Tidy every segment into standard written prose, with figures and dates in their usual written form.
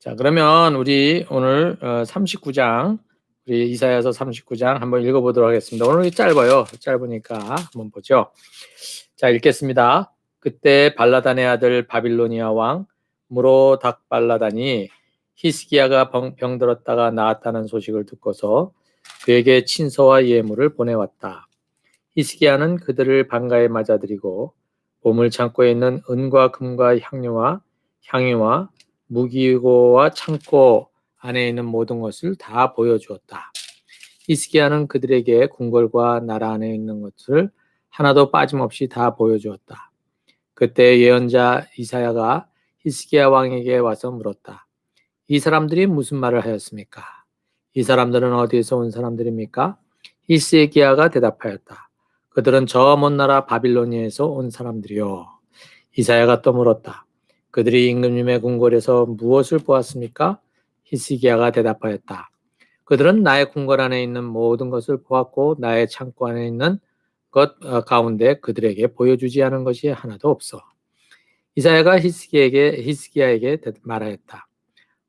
자, 그러면 우리 오늘 39장, 우리 이사야서 39장 한번 읽어보도록 하겠습니다. 오늘 짧아요. 짧으니까 한번 보죠. 자, 읽겠습니다. 그때 발라단의 아들 바빌로니아 왕 무로닥발라단이 히스기야가 병들었다가 나았다는 소식을 듣고서 그에게 친서와 예물을 보내왔다. 히스기야는 그들을 반가에 맞아들이고 보물 창고에 있는 은과 금과 향유와 무기고와 창고 안에 있는 모든 것을 다 보여주었다. 히스기야는 그들에게 궁궐과 나라 안에 있는 것을 하나도 빠짐없이 다 보여주었다. 그때 예언자 이사야가 히스기야 왕에게 와서 물었다. 이 사람들이 무슨 말을 하였습니까? 이 사람들은 어디에서 온 사람들입니까? 히스기야가 대답하였다. 그들은 저 먼 나라 바빌로니아에서 온 사람들이요. 이사야가 또 물었다. 그들이 임금님의 궁궐에서 무엇을 보았습니까? 히스기야가 대답하였다. 그들은 나의 궁궐 안에 있는 모든 것을 보았고 나의 창고 안에 있는 것 가운데 그들에게 보여주지 않은 것이 하나도 없어. 이사야가 히스기야에게 말하였다.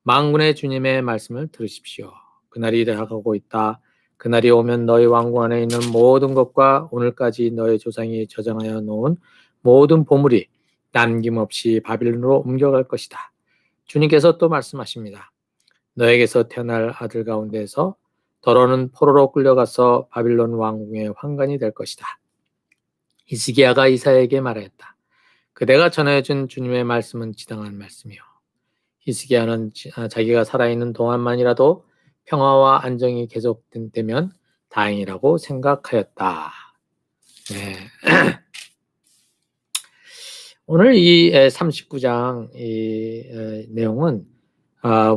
만군의 주님의 말씀을 들으십시오. 그날이 다가오고 있다. 그날이 오면 너희 왕궁 안에 있는 모든 것과 오늘까지 너희 조상이 저장하여 놓은 모든 보물이 남김없이 바빌론으로 옮겨갈 것이다. 주님께서 또 말씀하십니다. 너에게서 태어날 아들 가운데에서 더러는 포로로 끌려가서 바빌론 왕궁의 환관이 될 것이다. 히스기야가 이사야에게 말하였다. 그대가 전해준 주님의 말씀은 지당한 말씀이요. 히스기야는 자기가 살아있는 동안만이라도 평화와 안정이 계속되면 다행이라고 생각하였다. 네. 오늘 이 39장 이 내용은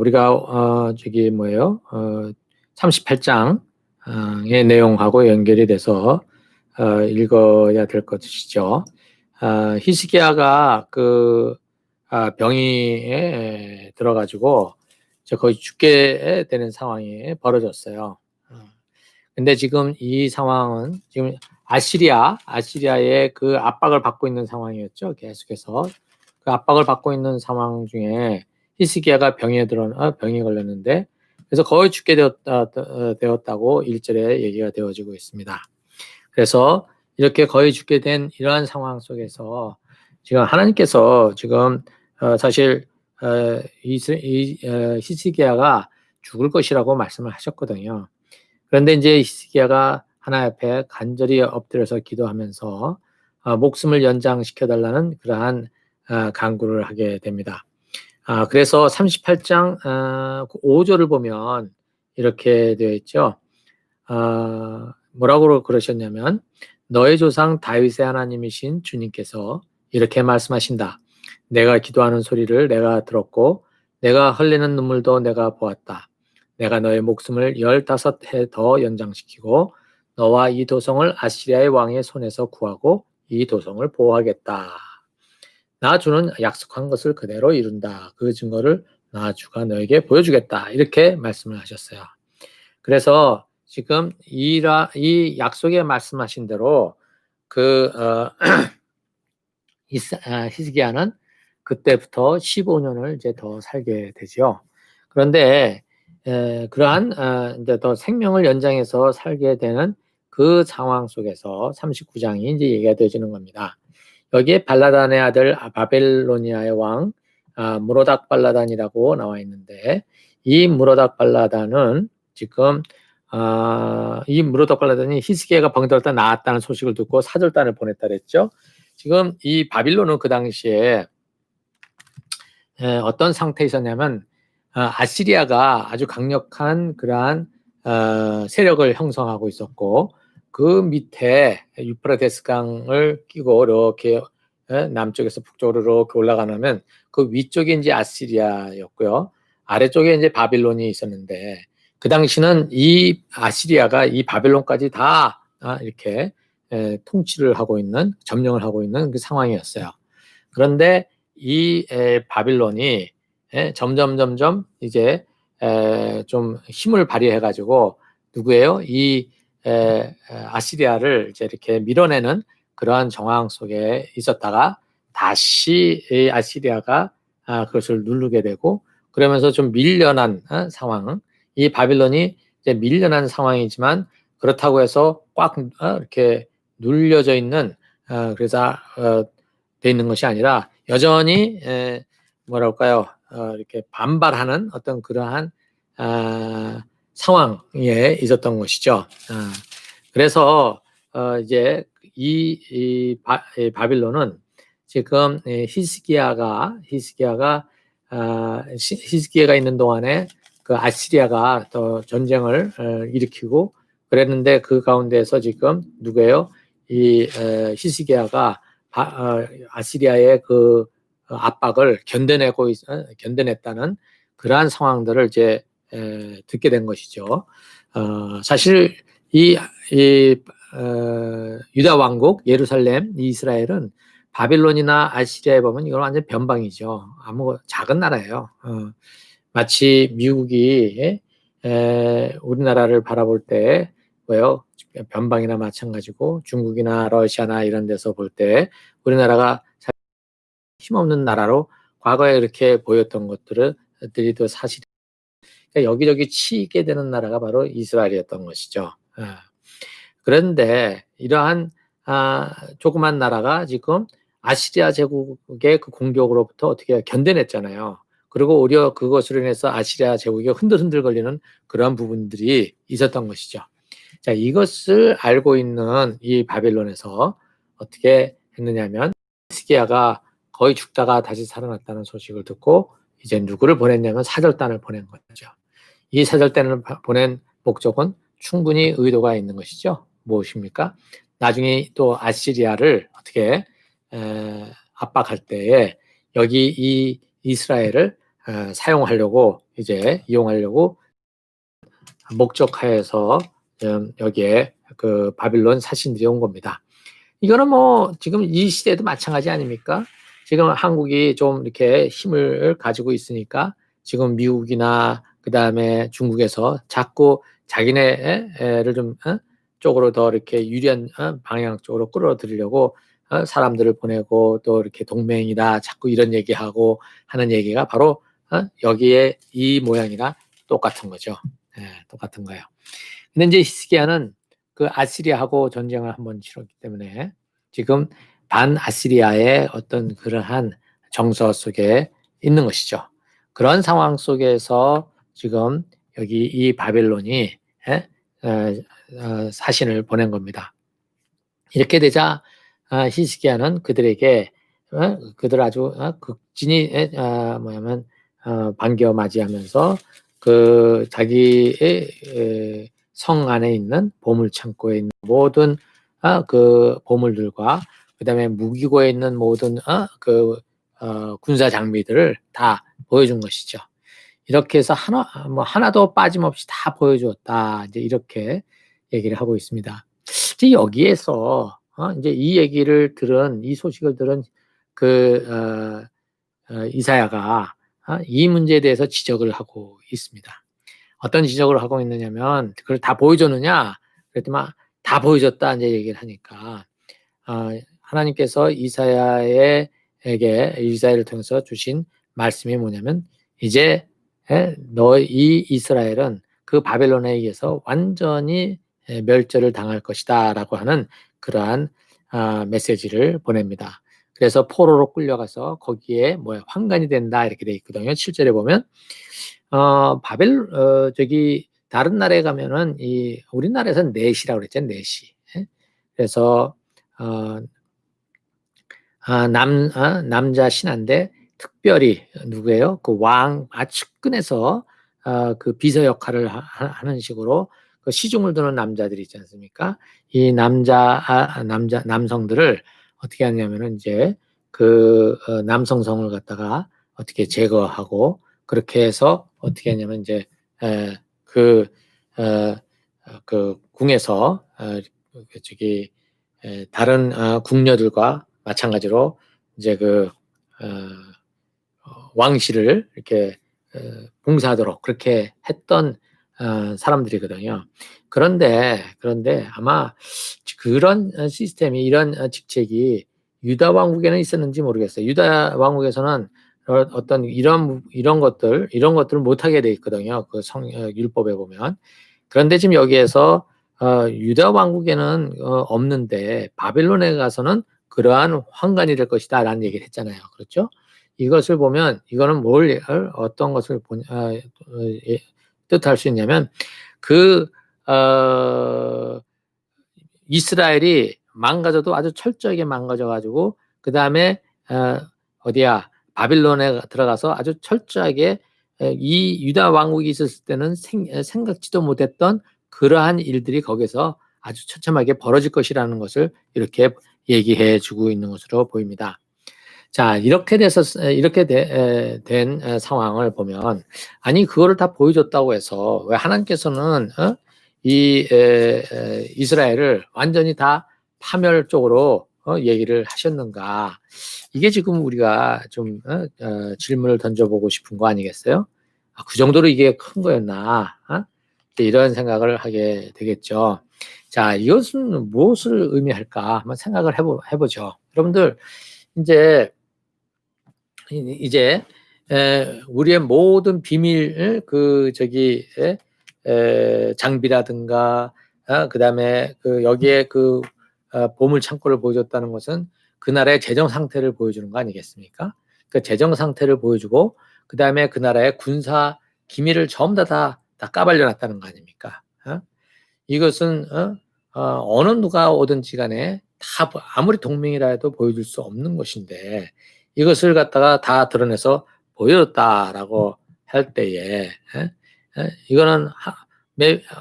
우리가 38장의 내용하고 연결이 돼서 읽어야 될 것이죠. 히스기야가 병이 들어가지고 거의 죽게 되는 상황이 벌어졌어요. 근데 지금 이 상황은 지금 아시리아의 그 압박을 받고 있는 상황이었죠. 계속해서 그 압박을 받고 있는 상황 중에 히스기야가 병이 걸렸는데 그래서 거의 죽게 되었다고 1절에 얘기가 되어지고 있습니다. 그래서 이렇게 거의 죽게 된 이러한 상황 속에서 지금 하나님께서 지금 사실 히스기야가 죽을 것이라고 말씀을 하셨거든요. 그런데 이제 히스기야가 하나님 앞에 간절히 엎드려서 기도하면서 목숨을 연장시켜달라는 그러한 간구를 하게 됩니다. 그래서 38장 5절을 보면 이렇게 되어 있죠. 뭐라고 그러셨냐면 너의 조상 다윗의 하나님이신 주님께서 이렇게 말씀하신다. 내가 기도하는 소리를 내가 들었고 내가 흘리는 눈물도 내가 보았다. 내가 너의 목숨을 15해 더 연장시키고 너와 이 도성을 아시리아의 왕의 손에서 구하고 이 도성을 보호하겠다. 나 주는 약속한 것을 그대로 이룬다. 그 증거를 나 주가 너에게 보여주겠다. 이렇게 말씀을 하셨어요. 그래서 지금 이 약속에 말씀하신 대로 히스기야는 그때부터 15년을 이제 더 살게 되죠. 그런데 그러한 이제 더 생명을 연장해서 살게 되는 그 상황 속에서 39장이 이제 얘기가 되어지는 겁니다. 여기에 발라단의 아들 바벨로니아의 왕 무로닥 발라단이라고 나와 있는데 이 무로닥 발라단은 지금 이 무로닥 발라단이 히스기야가 병들었다 나았다는 소식을 듣고 사절단을 보냈다 그랬죠. 지금 이 바빌론은 그 당시에 어떤 상태에 있었냐면 아시리아가 아주 강력한 그러한 세력을 형성하고 있었고 그 밑에 유프라테스 강을 끼고 이렇게 남쪽에서 북쪽으로 이렇게 올라가면 그 위쪽에 이제 아시리아였고요. 아래쪽에 이제 바빌론이 있었는데 그 당시는 이 아시리아가 이 바빌론까지 다 이렇게 통치를 하고 있는 점령을 하고 있는 그 상황이었어요. 그런데 이 바빌론이 점점 이제 좀 힘을 발휘해 가지고 누구예요? 이 아시리아를 이제 이렇게 밀어내는 그러한 정황 속에 있었다가 다시 이 아시리아가 그것을 누르게 되고 그러면서 좀 밀려난 상황. 이 바빌론이 이제 밀려난 상황이지만 그렇다고 해서 꽉 이렇게 눌려져 있는 그래서 돼 있는 것이 아니라 여전히 뭐랄까요? 이렇게 반발하는 어떤 그러한 상황에 있었던 것이죠. 그래서 이제 이 바빌론은 지금 히스기야가 히스기야가 있는 동안에 그 아시리아가 더 전쟁을 일으키고 그랬는데 그 가운데서 지금 누구예요? 이 히스기야가 아시리아의 그 압박을 견뎌냈다는 그러한 상황들을 이제 듣게 된 것이죠. 사실 이 유다 왕국 예루살렘 이스라엘은 바빌론이나 아시리아에 보면 이건 완전 변방이죠. 작은 나라예요. 마치 미국이 우리나라를 바라볼 때 뭐요? 변방이나 마찬가지고 중국이나 러시아나 이런 데서 볼 때 우리나라가 힘없는 나라로 과거에 이렇게 보였던 것들이 또 사실 그러니까 여기저기 치이게 되는 나라가 바로 이스라엘이었던 것이죠. 그런데 이러한 조그만 나라가 지금 아시리아 제국의 그 공격으로부터 어떻게 견뎌냈잖아요. 그리고 오히려 그것으로 인해서 아시리아 제국이 흔들흔들 걸리는 그런 부분들이 있었던 것이죠. 자, 이것을 알고 있는 이 바벨론에서 어떻게 했느냐면 히스기야가 거의 죽다가 다시 살아났다는 소식을 듣고 이제 누구를 보냈냐면 사절단을 보낸 거죠. 이 사절단을 보낸 목적은 충분히 의도가 있는 것이죠. 무엇입니까? 나중에 또 아시리아를 어떻게 압박할 때에 여기 이 이스라엘을 사용하려고 이제 이용하려고 목적하에서 여기에 그 바빌론 사신들이 온 겁니다. 이거는 뭐 지금 이 시대도 마찬가지 아닙니까? 지금 한국이 좀 이렇게 힘을 가지고 있으니까 지금 미국이나 그 다음에 중국에서 자꾸 자기네를 좀 쪽으로 더 이렇게 유리한 방향 쪽으로 끌어들이려고 사람들을 보내고 또 이렇게 동맹이다 자꾸 이런 얘기하고 하는 얘기가 바로 여기에 이 모양이랑 똑같은 거죠. 똑같은 거예요. 근데 이제 히스기야는 그 아시리아하고 전쟁을 한번 치렀기 때문에 지금 반아시리아의 어떤 그러한 정서 속에 있는 것이죠. 그런 상황 속에서 지금 여기 이 바벨론이 사신을 보낸 겁니다. 이렇게 되자 히스기야는 그들에게 그들 아주 극진히 뭐냐면 반겨 맞이하면서 그 자기의 성 안에 있는 보물 창고에 있는 모든 그 보물들과 그다음에 무기고에 있는 모든 그 군사 장비들을 다 보여준 것이죠. 이렇게 해서 하나도 빠짐없이 다 보여주었다. 이제 이렇게 얘기를 하고 있습니다. 이제 여기에서 이제 이 소식을 들은 그 이사야가 이 문제에 대해서 지적을 하고 있습니다. 어떤 지적을 하고 있느냐면 그걸 다 보여줬느냐? 그랬더니 다 보여줬다 이제 얘기를 하니까 하나님께서 이사야를 통해서 주신 말씀이 뭐냐면 이제 이 이스라엘은 그 바벨론에 의해서 완전히 멸절을 당할 것이다라고 하는 그러한 메시지를 보냅니다. 그래서 포로로 끌려가서 거기에 환관이 된다 이렇게 돼 있거든요. 7절에 보면 저기 다른 나라에 가면은 우리나라에서는 넷이라고 그랬잖아요. 넷이. 그래서 남자 신하인데 특별히 누구예요? 그 왕 측근에서 그 비서 역할을 하는 식으로 그 시중을 두는 남자들이 있지 않습니까? 이 남성들을 어떻게 하냐면은 이제 그 남성성을 갖다가 어떻게 제거하고 그렇게 해서 어떻게 하냐면 이제 그 궁에서 저기 다른 궁녀들과 마찬가지로 이제 왕실을 이렇게 봉사하도록 그렇게 했던 사람들이거든요. 그런데 아마 그런 시스템이 이런 직책이 유다 왕국에는 있었는지 모르겠어요. 유다 왕국에서는 어떤 이런 것들을 못하게 돼 있거든요. 그 율법에 보면. 그런데 지금 여기에서 유다 왕국에는 없는데 바빌론에 가서는 그러한 환관이 될 것이다라는 얘기를 했잖아요. 그렇죠? 이것을 보면 이거는 어떤 것을 뜻할 수 있냐면 그 이스라엘이 망가져도 아주 철저하게 망가져 가지고 그다음에 어디야 바빌론에 들어가서 아주 철저하게 이 유다 왕국이 있었을 때는 생각지도 못했던 그러한 일들이 거기서 아주 처참하게 벌어질 것이라는 것을 이렇게 얘기해 주고 있는 것으로 보입니다. 자, 이렇게 된 상황을 보면 아니 그거를 다 보여줬다고 해서 왜 하나님께서는 이 이스라엘을 완전히 다 파멸 쪽으로 얘기를 하셨는가? 이게 지금 우리가 좀 질문을 던져보고 싶은 거 아니겠어요? 그 정도로 이게 큰 거였나? 이런 생각을 하게 되겠죠. 자, 이것은 무엇을 의미할까? 한번 생각을 해보죠. 여러분들 이제 우리의 모든 비밀 장비라든가 그다음에 여기에 보물 창고를 보여줬다는 것은 그 나라의 재정 상태를 보여주는 거 아니겠습니까? 그 재정 상태를 보여주고 그다음에 그 나라의 군사 기밀을 전부 다 까발려놨다는 거 아닙니까? 이것은 어느 누가 오든지 간에 다 아무리 동맹이라 해도 보여줄 수 없는 것인데 이것을 갖다가 다 드러내서 보여줬다라고 할 때에 이거는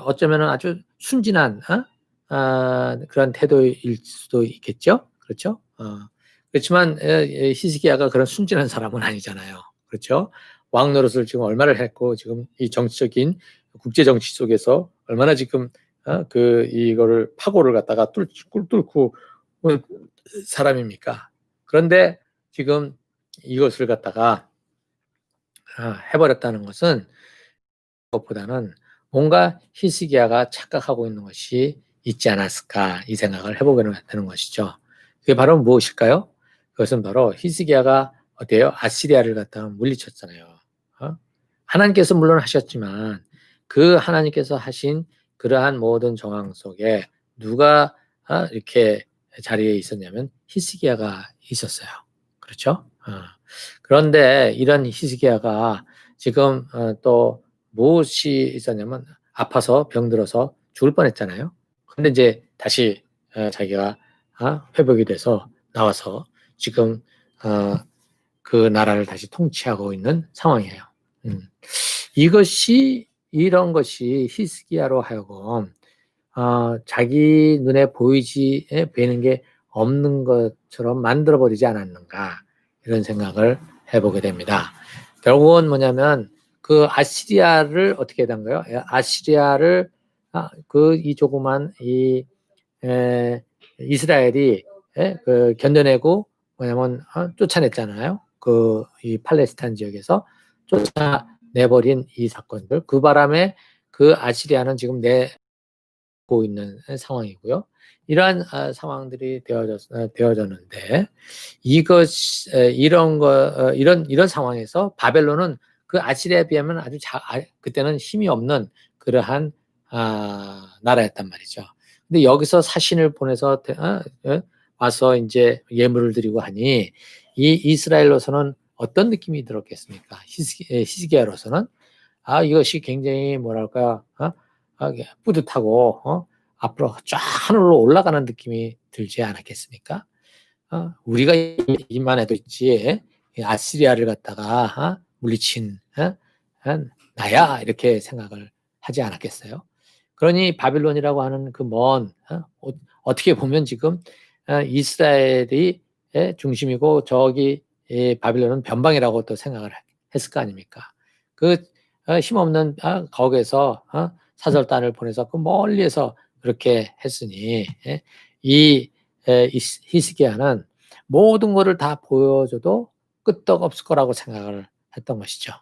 어쩌면은 아주 순진한 그런 태도일 수도 있겠죠. 그렇죠? 그렇지만 히스기야가 그런 순진한 사람은 아니잖아요. 그렇죠? 왕 노릇을 지금 얼마를 했고 지금 이 정치적인 국제 정치 속에서 얼마나 지금 이거를 파고를 갖다가 뚫고 사람입니까? 그런데 지금 이것을 갖다가 해버렸다는 것은 그것보다는 뭔가 히스기야가 착각하고 있는 것이 있지 않았을까 이 생각을 해보게 되는 것이죠. 그게 바로 무엇일까요? 그것은 바로 히스기야가 어때요? 아시리아를 갖다가 물리쳤잖아요. 하나님께서 물론 하셨지만 그 하나님께서 하신 그러한 모든 정황 속에 누가 이렇게 자리에 있었냐면 히스기야가 있었어요. 그렇죠? 그런데 이런 히스기야가 지금 또 무엇이 있었냐면 아파서 병들어서 죽을 뻔했잖아요. 근데 이제 다시 자기가 회복이 돼서 나와서 지금 그 나라를 다시 통치하고 있는 상황이에요. 이런 것이 히스기야로 하여금 자기 눈에 보이는 게 없는 것처럼 만들어버리지 않았는가 이런 생각을 해보게 됩니다. 결국은 뭐냐면 그 아시리아를 어떻게 된 거예요? 아시리아를 이 조그만 이스라엘이 견뎌내고 뭐냐면 쫓아냈잖아요. 이 팔레스타인 지역에서 쫓아내버린 이 사건들. 그 바람에 그 아시리아는 지금 내고 있는 상황이고요. 이러한 상황들이 되어졌는데 이런 상황에서 바벨론은 그 아시리아에 비하면 아주 그때는 힘이 없는 그러한 나라였단 말이죠. 근데 여기서 사신을 보내서 와서 이제 예물을 드리고 하니 이 이스라엘로서는 어떤 느낌이 들었겠습니까? 히스기야로서는 이것이 굉장히 뭐랄까 뿌듯하고 앞으로 쫙 하늘로 올라가는 느낌이 들지 않았겠습니까? 우리가 이만 해도 있지 아시리아를 갖다가 물리친 나야 이렇게 생각을 하지 않았겠어요? 그러니 바빌론이라고 하는 그 어떻게 보면 지금 이스라엘이 중심이고 저기 바빌론은 변방이라고 또 생각을 했을 거 아닙니까? 그 힘없는 거기에서 사절단을 보내서 그 멀리에서 그렇게 했으니 이 히스기야는 모든 것을 다 보여줘도 끄떡없을 거라고 생각을 했던 것이죠.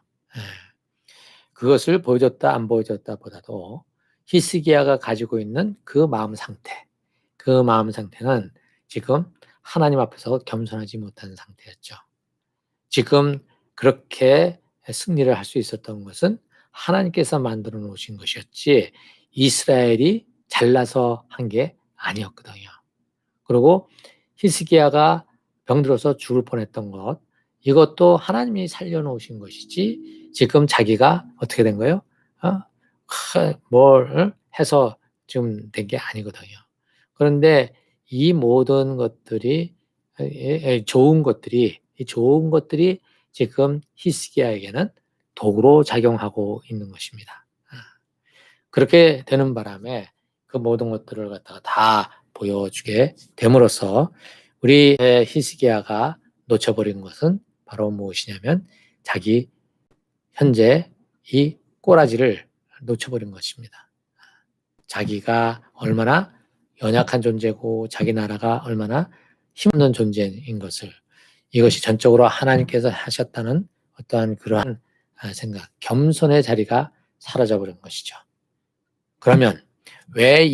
그것을 보여줬다 안 보여줬다 보다도 히스기야가 가지고 있는 그 마음 상태는 지금 하나님 앞에서 겸손하지 못한 상태였죠. 지금 그렇게 승리를 할 수 있었던 것은 하나님께서 만들어 놓으신 것이었지 이스라엘이 잘나서 한 게 아니었거든요. 그리고 히스기야가 병들어서 죽을 뻔했던 것, 이것도 하나님이 살려놓으신 것이지 지금 자기가 어떻게 된 거예요? 뭘 해서 지금 된 게 아니거든요. 그런데 이 모든 것들이 좋은 것들이 이 좋은 것들이 지금 히스기야에게는 도구로 작용하고 있는 것입니다. 그렇게 되는 바람에 그 모든 것들을 갖다가 다 보여주게 됨으로써 우리의 히스기야가 놓쳐버린 것은 바로 무엇이냐면 자기 현재 이 꼬라지를 놓쳐버린 것입니다. 자기가 얼마나 연약한 존재고 자기 나라가 얼마나 힘없는 존재인 것을, 이것이 전적으로 하나님께서 하셨다는 어떠한 그러한 생각, 겸손의 자리가 사라져버린 것이죠. 그러면 왜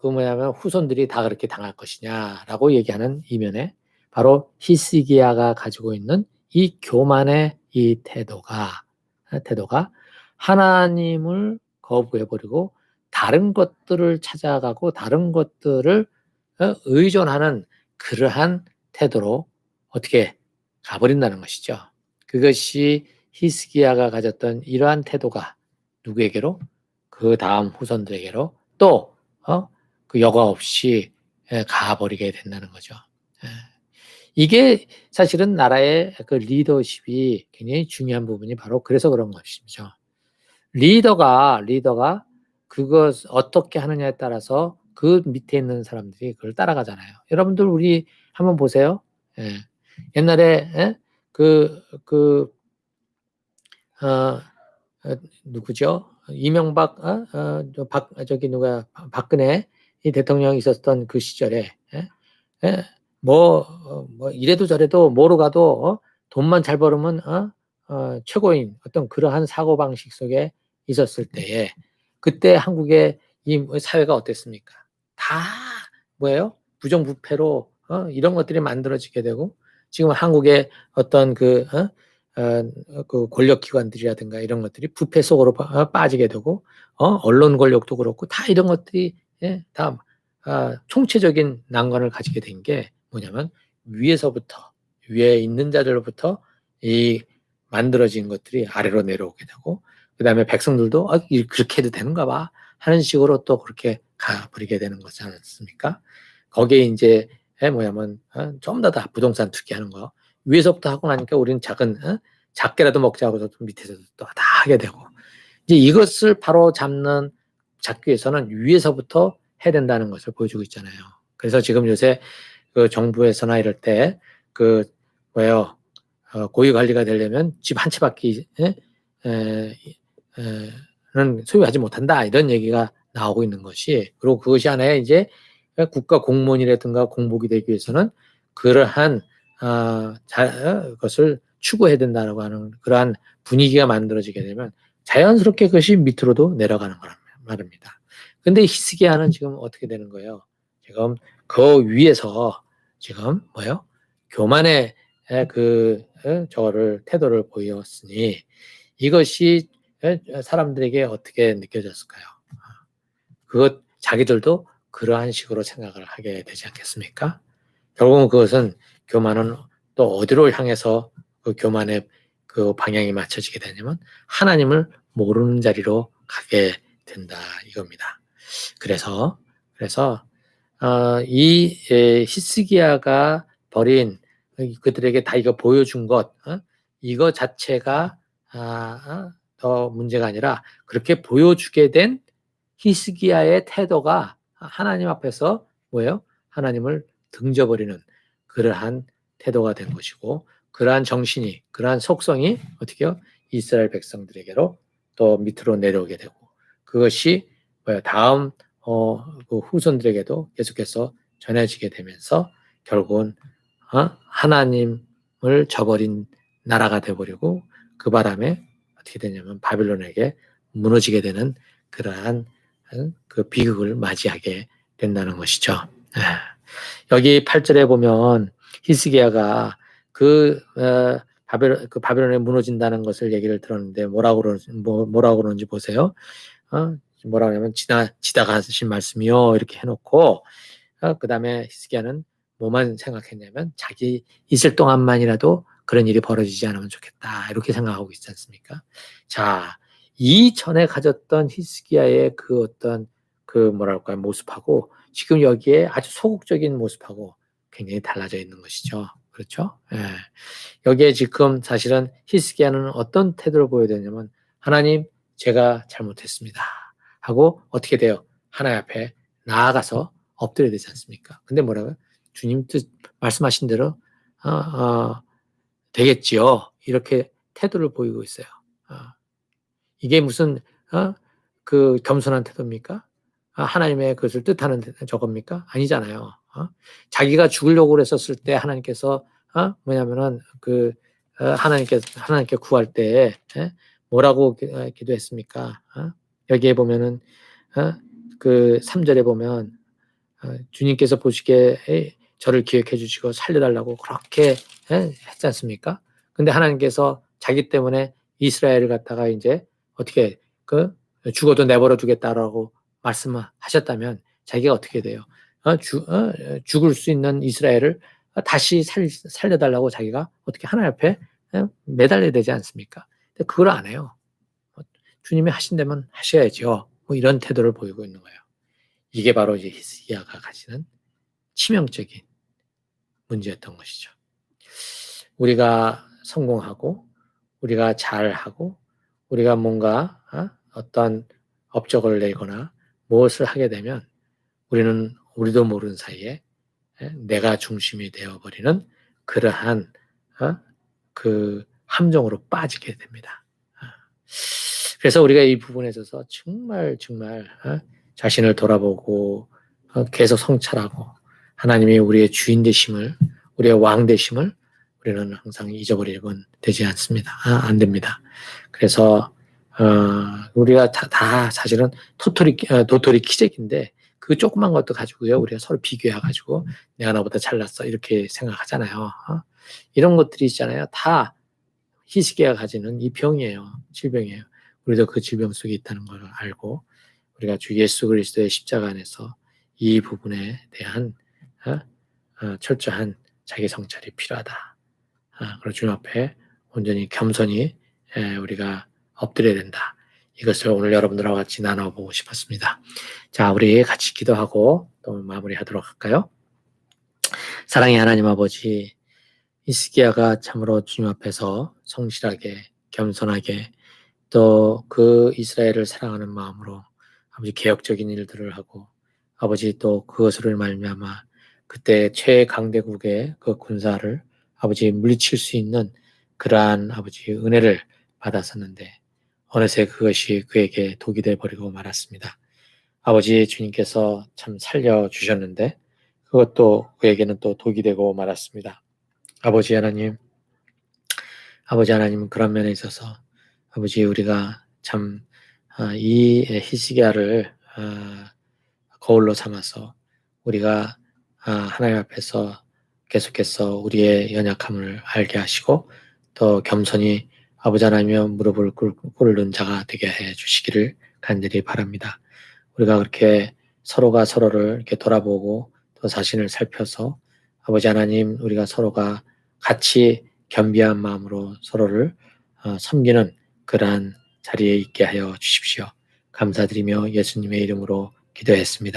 뭐냐면 후손들이 다 그렇게 당할 것이냐라고 얘기하는 이면에 바로 히스기야가 가지고 있는 이 교만의 이 태도가 하나님을 거부해버리고 다른 것들을 찾아가고 다른 것들을 의존하는 그러한 태도로 어떻게 가버린다는 것이죠. 그것이 히스기야가 가졌던 이러한 태도가 누구에게로? 그 다음 후손들에게로 또 그 여과 없이 가버리게 된다는 거죠. 이게 사실은 나라의 그 리더십이 굉장히 중요한 부분이 바로 그래서 그런 것이죠. 리더가 그것 어떻게 하느냐에 따라서 그 밑에 있는 사람들이 그걸 따라가잖아요. 여러분들 우리 한번 보세요. 예. 옛날에 어, 누구죠? 이명박, 박근혜 이 대통령이 있었던 그 시절에, 뭐 이래도 저래도 뭐로 가도 돈만 잘 벌으면 최고인 어떤 그러한 사고방식 속에 있었을 때에 그때 한국의 이 사회가 어땠습니까? 다 뭐예요? 부정부패로 이런 것들이 만들어지게 되고 지금 한국의 어떤 그 권력기관들이라든가 이런 것들이 부패 속으로 빠지게 되고 언론 권력도 그렇고 다 이런 것들이 다 총체적인 난관을 가지게 된 게 뭐냐면 위에서부터 위에 있는 자들로부터 이 만들어진 것들이 아래로 내려오게 되고 그다음에 백성들도 그렇게 해도 되는가 봐 하는 식으로 또 그렇게 가버리게 되는 거지 않습니까? 거기에 이제 뭐냐면 전부 다 부동산 투기하는 거 위에서부터 하고 나니까 우리는 작게라도 먹자고 해서 밑에서도 또 다 하게 되고 이제 이것을 바로 잡기 위해서는 위에서부터 해야 된다는 것을 보여주고 있잖아요. 그래서 지금 요새 그 정부에서나 이럴 때 고위 관리가 되려면 집 한 채밖에 는 소유하지 못한다 이런 얘기가 나오고 있는 것이 그리고 그것이 하나의 이제 국가 공무원이라든가 공복이 되기 위해서는 그러한 것을 추구해야 된다라고 하는 그러한 분위기가 만들어지게 되면 자연스럽게 그것이 밑으로도 내려가는 거란 말입니다. 근데 히스기야는 지금 어떻게 되는 거예요? 지금 그 위에서 지금 교만의 저거를 태도를 보였으니 이것이 사람들에게 어떻게 느껴졌을까요? 자기들도 그러한 식으로 생각을 하게 되지 않겠습니까? 결국은 그것은 교만은 또 어디로 향해서 그 교만의 그 방향이 맞춰지게 되냐면 하나님을 모르는 자리로 가게 된다 이겁니다. 그래서 이 히스기야가 벌인 그들에게 다 이거 보여준 것 이거 자체가 더 문제가 아니라 그렇게 보여주게 된 히스기야의 태도가 하나님 앞에서 하나님을 등져버리는 그러한 태도가 된 것이고 그러한 정신이 그러한 속성이 어떻게요? 이스라엘 백성들에게로 또 밑으로 내려오게 되고 그것이 다음 그 후손들에게도 계속해서 전해지게 되면서 결국은 하나님을 저버린 나라가 되어버리고 그 바람에 어떻게 되냐면 바빌론에게 무너지게 되는 그러한 그 비극을 맞이하게 된다는 것이죠. 여기 8절에 보면 히스기야가 바벨론에 무너진다는 것을 얘기를 들었는데 뭐라고 그러는지 보세요. 뭐라 그러냐면 지다가 하신 말씀이요 이렇게 해놓고 그다음에 히스기야는 뭐만 생각했냐면 자기 있을 동안만이라도 그런 일이 벌어지지 않으면 좋겠다 이렇게 생각하고 있지 않습니까? 자, 이전에 가졌던 히스기야의 그 어떤 그 뭐랄까요 모습하고 지금 여기에 아주 소극적인 모습하고 굉장히 달라져 있는 것이죠. 그렇죠? 예. 여기에 지금 사실은 히스기야는 어떤 태도를 보여야 되냐면 하나님 제가 잘못했습니다 하고 어떻게 돼요? 하나님 앞에 나아가서 엎드려야 되지 않습니까? 근데 뭐라고요? 주님 뜻 말씀하신 대로 되겠지요. 이렇게 태도를 보이고 있어요. 이게 무슨 그 겸손한 태도입니까? 하나님의 그것을 뜻하는 저겁니까? 아니잖아요. 자기가 죽으려고 그랬었을 때 하나님께서 뭐냐면은 하나님께 구할 때 뭐라고 기도했습니까? 여기에 보면은 그 3절에 보면 주님께서 보시기에 저를 기억해 주시고 살려달라고 그렇게 했지 않습니까? 근데 하나님께서 자기 때문에 이스라엘을 갖다가 이제 어떻게 죽어도 내버려 두겠다라고 말씀하셨다면 자기가 어떻게 돼요? 죽을 수 있는 이스라엘을 다시 살려달라고 자기가 어떻게 하나님 앞에 매달려야 되지 않습니까? 근데 그걸 안 해요. 주님이 하신다면 하셔야죠. 뭐 이런 태도를 보이고 있는 거예요. 이게 바로 이제 히스기야가 가지는 치명적인 문제였던 것이죠. 우리가 성공하고 우리가 잘하고 우리가 뭔가 어떤 업적을 내거나 무엇을 하게 되면 우리도 모르는 사이에 내가 중심이 되어버리는 그러한 그 함정으로 빠지게 됩니다. 그래서 우리가 이 부분에 있어서 정말 자신을 돌아보고 계속 성찰하고 하나님이 우리의 주인 되심을 우리의 왕 되심을 우리는 항상 잊어버리면 되지 않습니다. 안 됩니다. 그래서 우리가 다 사실은 도토리 키재기인데 그 조그만 것도 가지고요 우리가 서로 비교해가지고 내가 나보다 잘났어 이렇게 생각하잖아요. 이런 것들이 있잖아요. 다 히스기야가 가지는 이 병이에요. 질병이에요. 우리도 그 질병 속에 있다는 걸 알고 우리가 주 예수 그리스도의 십자가 안에서 이 부분에 대한 철저한 자기 성찰이 필요하다. 그리고 주님 앞에 온전히 겸손히 우리가 엎드려야 된다. 이것을 오늘 여러분들하고 같이 나눠보고 싶었습니다. 자, 우리 같이 기도하고 또 마무리하도록 할까요? 사랑의 하나님 아버지, 히스기야가 참으로 주님 앞에서 성실하게 겸손하게 또 그 이스라엘을 사랑하는 마음으로 아버지 개혁적인 일들을 하고 아버지 또 그것을 말미암아 그때 최강대국의 그 군사를 아버지 물리칠 수 있는 그러한 아버지 은혜를 받았었는데 어느새 그것이 그에게 독이 돼 버리고 말았습니다. 아버지 주님께서 참 살려주셨는데 그것도 그에게는 또 독이 되고 말았습니다. 아버지 하나님 그런 면에 있어서 아버지 우리가 참 이 히스기야를 거울로 삼아서 우리가 하나님 앞에서 계속해서 우리의 연약함을 알게 하시고 더 겸손히 아버지 하나님의 무릎을 꿇는 자가 되게 해 주시기를 간절히 바랍니다. 우리가 그렇게 서로가 서로를 이렇게 돌아보고 또 자신을 살펴서 아버지 하나님 우리가 서로가 같이 겸비한 마음으로 서로를 섬기는 그러한 자리에 있게 하여 주십시오. 감사드리며 예수님의 이름으로 기도했습니다.